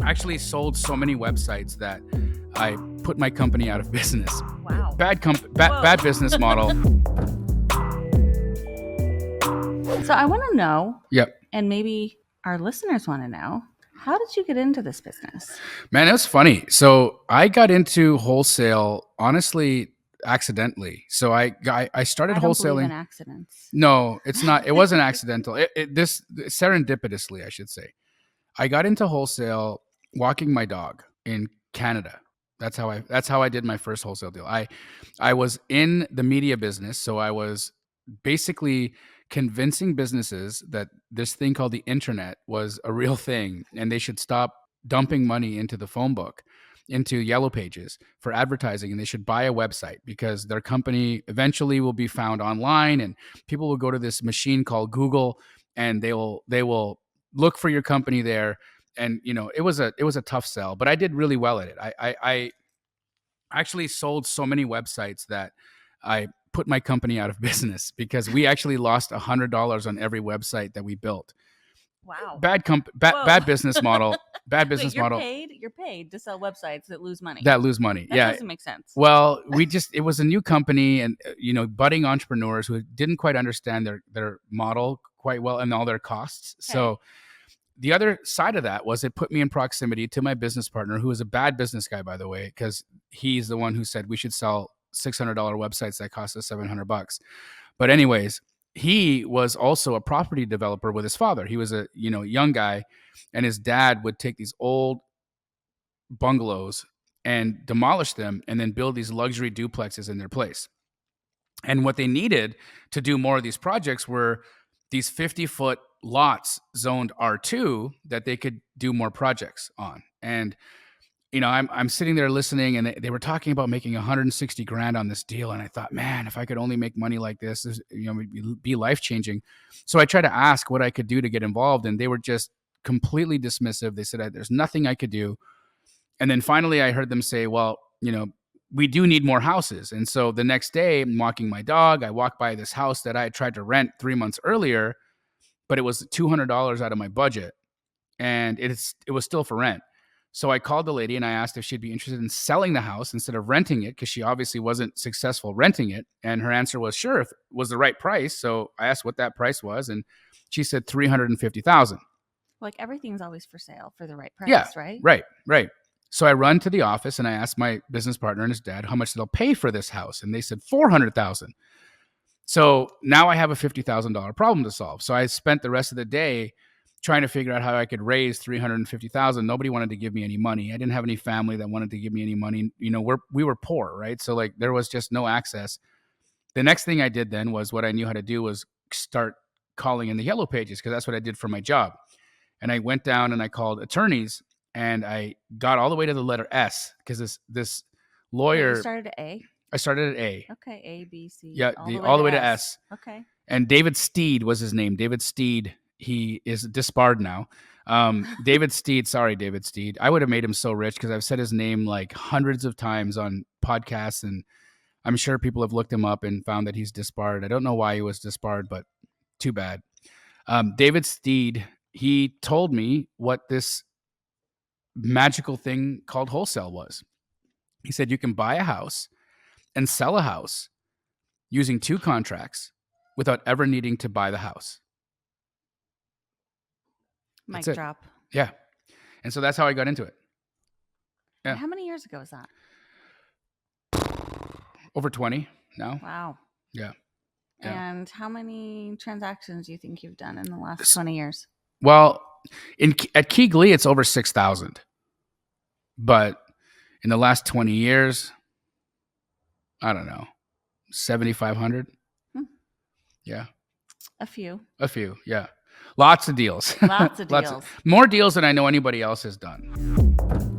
I actually sold so many websites that I put my company out of business. Wow. Bad business model. So I want to know, Yep. and maybe our listeners want to know, how did you get into this business? Man, it was funny. So I got into wholesale, honestly, accidentally. So I started I don't believe in wholesaling. accidents. No, it's not. It wasn't accidental. This serendipitously, I should say. I got into wholesale walking my dog in Canada. That's how I did my first wholesale deal. I was in the media business, so I was basically convincing businesses that this thing called the internet was a real thing and they should stop dumping money into the phone book, into Yellow Pages for advertising, and they should buy a website because their company eventually will be found online and people will go to this machine called Google and they will look for your company there. And it was a tough sell, but I did really well at it. I actually sold so many websites that I put my company out of business because we actually lost $100 on every website that we built. Wow. Bad business model. Bad business Wait, you're model paid? You're paid to sell websites that lose money. that lose money. That Yeah. doesn't make sense. Well, it was a new company and budding entrepreneurs who didn't quite understand their model quite well and all their costs. Okay. So the other side of that was it put me in proximity to my business partner, who is a bad business guy, by the way, because he's the one who said we should sell $600 websites that cost us $700. But anyways, he was also a property developer with his father. He was a young guy, and his dad would take these old bungalows and demolish them and then build these luxury duplexes in their place. And what they needed to do more of these projects were these 50-foot lots zoned R2 that they could do more projects on. And I'm sitting there listening, and they were talking about making 160 grand on this deal, and I thought, man, if I could only make money like this, it'd be life changing. So I tried to ask what I could do to get involved, and they were just completely dismissive. They said there's nothing I could do. And then finally, I heard them say, well, we do need more houses. And so the next day, I'm walking my dog. I walked by this house that I had tried to rent 3 months earlier, but it was $200 out of my budget, and it was still for rent. So I called the lady and I asked if she'd be interested in selling the house instead of renting it, because she obviously wasn't successful renting it. And her answer was sure, if it was the right price. So I asked what that price was, and she said $350,000. Like everything's always for sale for the right price, Yeah, right? Right. So I run to the office and I asked my business partner and his dad how much they'll pay for this house, and they said $400,000. So now I have a $50,000 problem to solve. So I spent the rest of the day trying to figure out how I could raise $350,000. Nobody wanted to give me any money. I didn't have any family that wanted to give me any money. We were poor, right? So like there was just no access. The next thing I did then was what I knew how to do was start calling in the Yellow Pages, because that's what I did for my job. And I went down and I called attorneys, and I got all the way to the letter S, because this lawyer. You started at A? I started at A. Okay, A, B, C. Yeah, all the way to S. Okay. And David Steed was his name. David Steed. He is disbarred now. David Steed. Sorry, David Steed. I would have made him so rich because I've said his name like hundreds of times on podcasts, and I'm sure people have looked him up and found that he's disbarred. I don't know why he was disbarred, but too bad. David Steed, he told me what this magical thing called wholesale was. He said you can buy a house and sell a house using 2 contracts without ever needing to buy the house. Mic That's it. drop. Yeah. And so that's how I got into it. Yeah. And how many years ago was that? Over 20 now. Wow. Yeah. And how many transactions do you think you've done in the last 20 years? Well, at Key Glee, it's over 6,000. But in the last 20 years, I don't know, 7,500. Yeah. A few, yeah. Lots of deals. Lots of deals. More deals than I know anybody else has done.